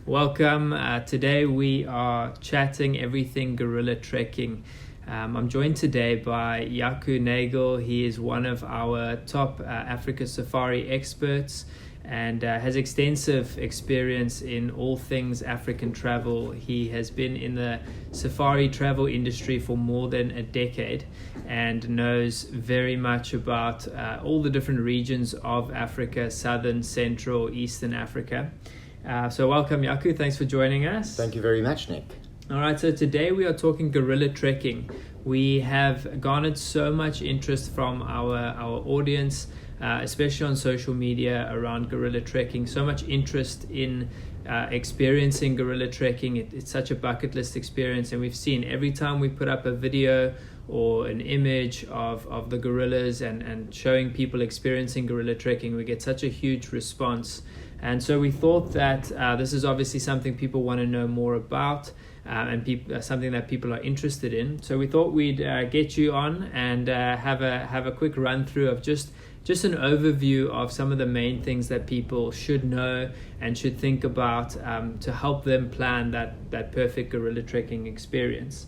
Welcome. Today we are chatting everything gorilla trekking. I'm joined today by Jaco Nagel. He is one of our top Africa safari experts and has extensive experience in all things African travel. He has been in the safari travel industry for more than a decade and knows very much about all the different regions of Africa, southern, central, eastern Africa. So welcome, Jaco. Thanks for joining us. Thank you very much, Nick. All right, so today we are talking gorilla trekking. We have garnered so much interest from our audience, especially on social media around gorilla trekking. So much interest in experiencing gorilla trekking. It's such a bucket list experience, and we've seen every time we put up a video or an image of the gorillas and showing people experiencing gorilla trekking, we get such a huge response. And so we thought that this is obviously something people want to know more about and something that people are interested in. So we thought we'd get you on and have a quick run through of just an overview of some of the main things that people should know and should think about to help them plan that perfect gorilla trekking experience.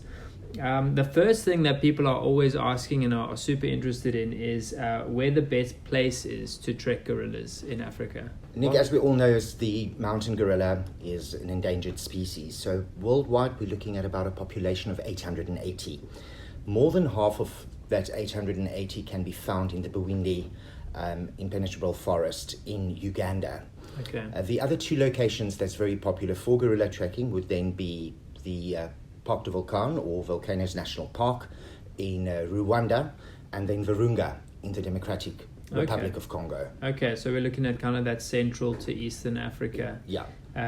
The first thing that people are always asking and are super interested in is where the best place is to trek gorillas in Africa. Nick, as we all know, the mountain gorilla is an endangered species. So worldwide, we're looking at about a population of 880. More than half of that 880 can be found in the Bwindi impenetrable forest in Uganda. Okay. The other two locations that's very popular for gorilla trekking would then be the Parc de Volcan or Volcanoes National Park in Rwanda, and then Virunga in the Democratic Republic of Congo. Okay, so we're looking at kind of that central to eastern Africa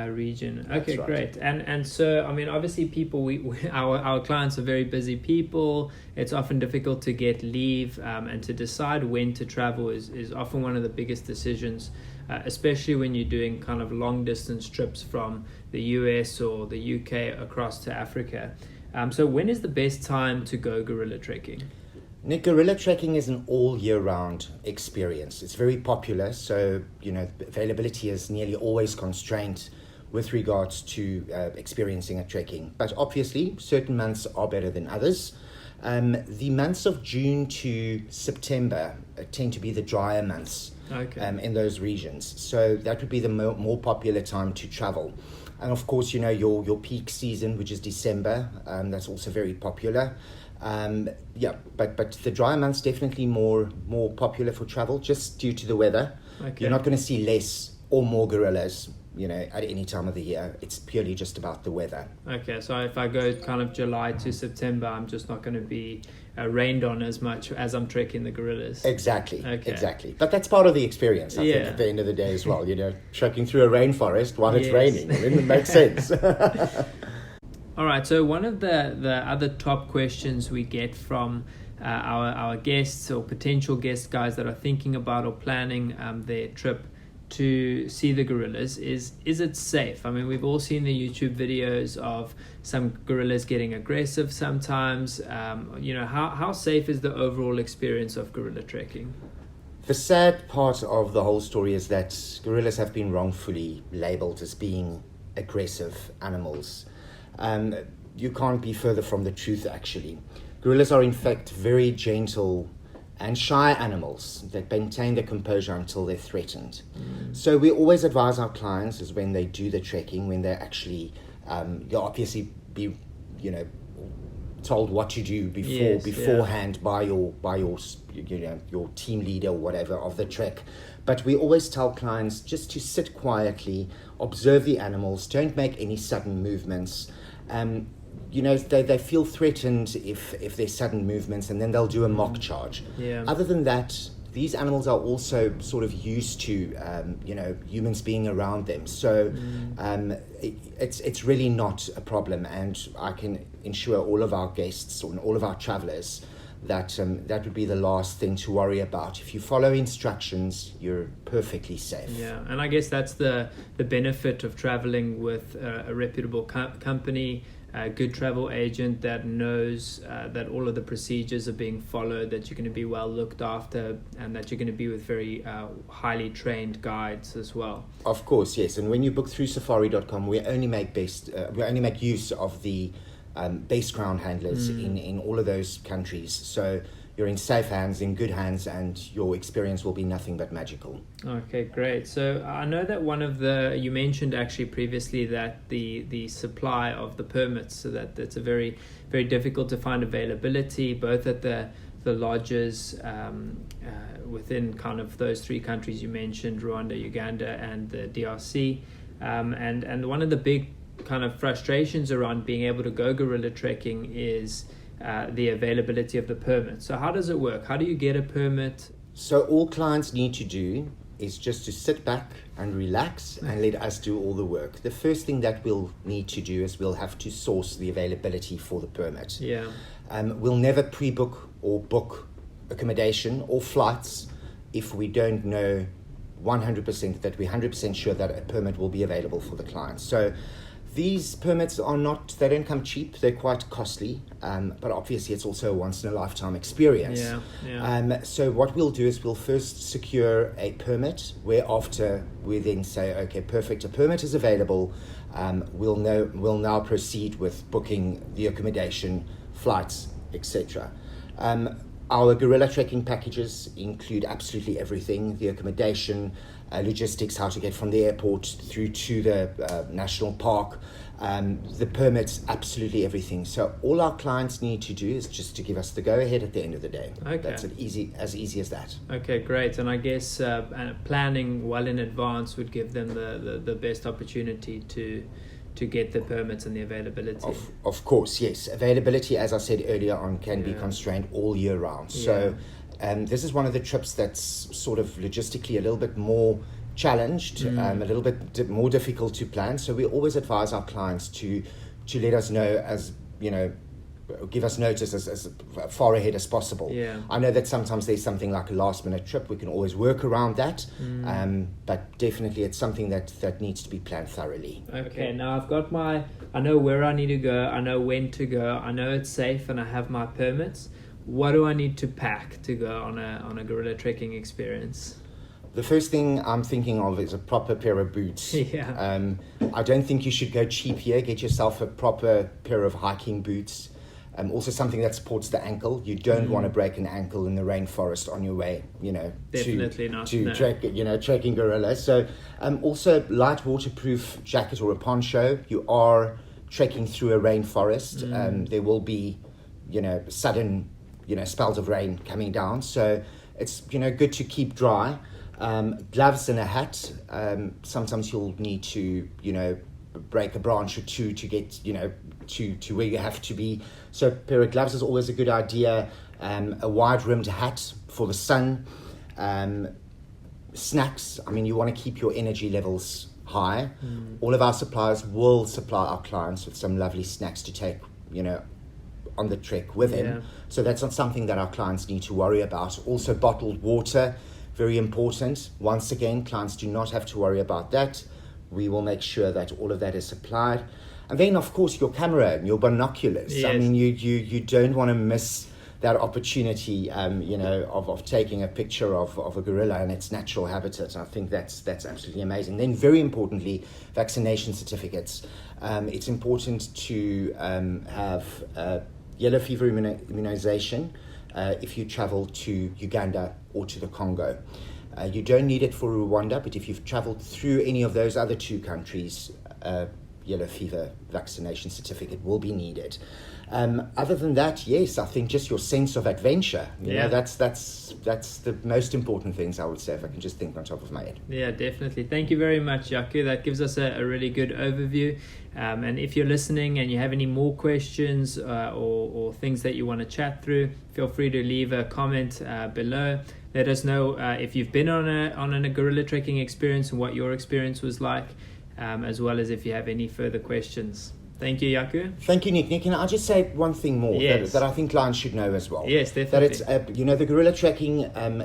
region. Okay, right. Great. And so, I mean, obviously people, our clients are very busy people. It's often difficult to get leave and to decide when to travel is often one of the biggest decisions, especially when you're doing kind of long distance trips from the US or the UK across to Africa. So when is the best time to go gorilla trekking? Nick, gorilla trekking is an all year round experience. It's very popular, so availability is nearly always constrained with regards to experiencing a trekking. But obviously, certain months are better than others. The months of June to September tend to be the drier months in those regions. So that would be the more popular time to travel. And of course, your peak season, which is December, that's also very popular. But the dry months definitely more popular for travel just due to the weather. You're not going to see less or more gorillas, at any time of the year. It's purely just about the weather. Okay, so if I go kind of July to September, I'm just not going to be rained on as much as I'm trekking the gorillas. Exactly. But that's part of the experience, I think, at the end of the day as well. Trekking through a rainforest while it's raining. I mean, it makes sense. All right, so one of the other top questions we get from our guests or potential guest guys that are thinking about or planning their trip to see the gorillas is it safe? I mean, we've all seen the YouTube videos of some gorillas getting aggressive sometimes. How safe is the overall experience of gorilla trekking? The sad part of the whole story is that gorillas have been wrongfully labeled as being aggressive animals. You can't be further from the truth, actually. Gorillas are in fact very gentle and shy animals that maintain their composure until they're threatened. So we always advise our clients is when they do the trekking, when they're actually, you'll obviously be, told what to do beforehand by your team leader or whatever of the trek. But we always tell clients just to sit quietly, observe the animals, don't make any sudden movements. They feel threatened if there's sudden movements, and then they'll do a mock charge. Other than that, these animals are also sort of used to humans being around them, so it's really not a problem, and I can ensure all of our guests or all of our travelers that that would be the last thing to worry about. If you follow instructions, you're perfectly safe. Yeah, and I guess that's the benefit of traveling with a reputable company a good travel agent that knows that all of the procedures are being followed, that you're going to be well looked after, and that you're going to be with very highly trained guides as well. Of course, yes. And when you book through Safari.com, we only make use of the base ground handlers in all of those countries. So you're in safe hands, in good hands, and your experience will be nothing but magical. Okay, great. So I know that you mentioned actually previously that the supply of the permits, so that's a very, very difficult to find availability, both at the lodges within kind of those three countries you mentioned, Rwanda, Uganda, and the DRC. And one of the big kind of frustrations around being able to go gorilla trekking is the availability of the permit. So how does it work? How do you get a permit? So all clients need to do is just to sit back and relax and let us do all the work. The first thing that we'll need to do is we'll have to source the availability for the permit. Yeah. We'll never pre-book or book accommodation or flights if we don't know 100% that we're 100% sure that a permit will be available for the client. So these permits they don't come cheap, they're quite costly, but obviously it's also a once in a lifetime experience. So what we'll do is we'll first secure a permit, whereafter we then say, okay, perfect, a permit is available, we'll now proceed with booking the accommodation, flights, etc. Our gorilla trekking packages include absolutely everything: the accommodation, logistics, how to get from the airport through to the national park, the permits, absolutely everything. So all our clients need to do is just to give us the go-ahead at the end of the day. Okay. That's as easy as that. Okay, great. And I guess planning well in advance would give them the best opportunity to get the permits and the availability. Of course, yes. Availability, as I said earlier on, can be constrained all year round. So this is one of the trips that's sort of logistically a little bit more challenged, a little bit more difficult to plan. So we always advise our clients to let us know give us notice as far ahead as possible. Yeah. I know that sometimes there's something like a last minute trip. We can always work around that, but definitely it's something that needs to be planned thoroughly. Okay, now I know where I need to go, I know when to go, I know it's safe, and I have my permits. What do I need to pack to go on a gorilla trekking experience? The first thing I'm thinking of is a proper pair of boots. Yeah. I don't think you should go cheap here. Get yourself a proper pair of hiking boots. Also something that supports the ankle. You don't want to break an ankle in the rainforest on your way, Definitely trekking gorillas. So also light waterproof jacket or a poncho. You are trekking through a rainforest. There will be, sudden, spells of rain coming down. So it's, good to keep dry. Gloves and a hat. Sometimes you'll need to, break a branch or two to get, to where you have to be. So a pair of gloves is always a good idea. A wide-rimmed hat for the sun. Snacks. You want to keep your energy levels high. All of our suppliers will supply our clients with some lovely snacks to take, on the trek with them. So that's not something that our clients need to worry about. Also bottled water, very important. Once again, clients do not have to worry about that. We will make sure that all of that is supplied. And then, of course, your camera and your binoculars. Yes. You don't want to miss that opportunity, of taking a picture of a gorilla in its natural habitat. I think that's absolutely amazing. Then, very importantly, vaccination certificates. It's important to have yellow fever immunization if you travel to Uganda or to the Congo. You don't need it for Rwanda, but if you've traveled through any of those other two countries, yellow fever vaccination certificate will be needed. Other than that, yes, I think just your sense of adventure. That's the most important things, I would say, if I can just think on top of my head. Yeah, definitely. Thank you very much, Jaco. That gives us a really good overview. And if you're listening and you have any more questions or things that you want to chat through, feel free to leave a comment below. Let us know if you've been on a gorilla trekking experience and what your experience was like, as well as if you have any further questions. Thank you, Jaco. Thank you, Nick. Nick, can I just say one thing more that I think clients should know as well? Yes, definitely. That it's, the gorilla trekking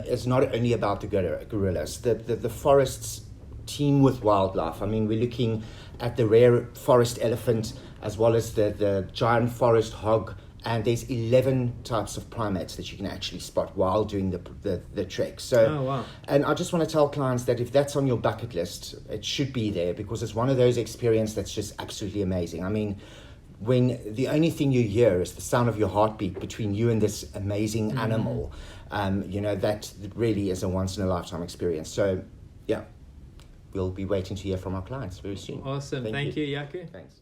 is not only about the gorillas. The forests teem with wildlife. I mean, we're looking at the rare forest elephant as well as the giant forest hog, and there's 11 types of primates that you can actually spot while doing the trek. So, oh, wow. And I just want to tell clients that if that's on your bucket list, it should be there, because it's one of those experiences that's just absolutely amazing. I mean, when the only thing you hear is the sound of your heartbeat between you and this amazing animal, that really is a once-in-a-lifetime experience. So, yeah, we'll be waiting to hear from our clients very soon. Awesome. Thank you, Jaco. Thanks.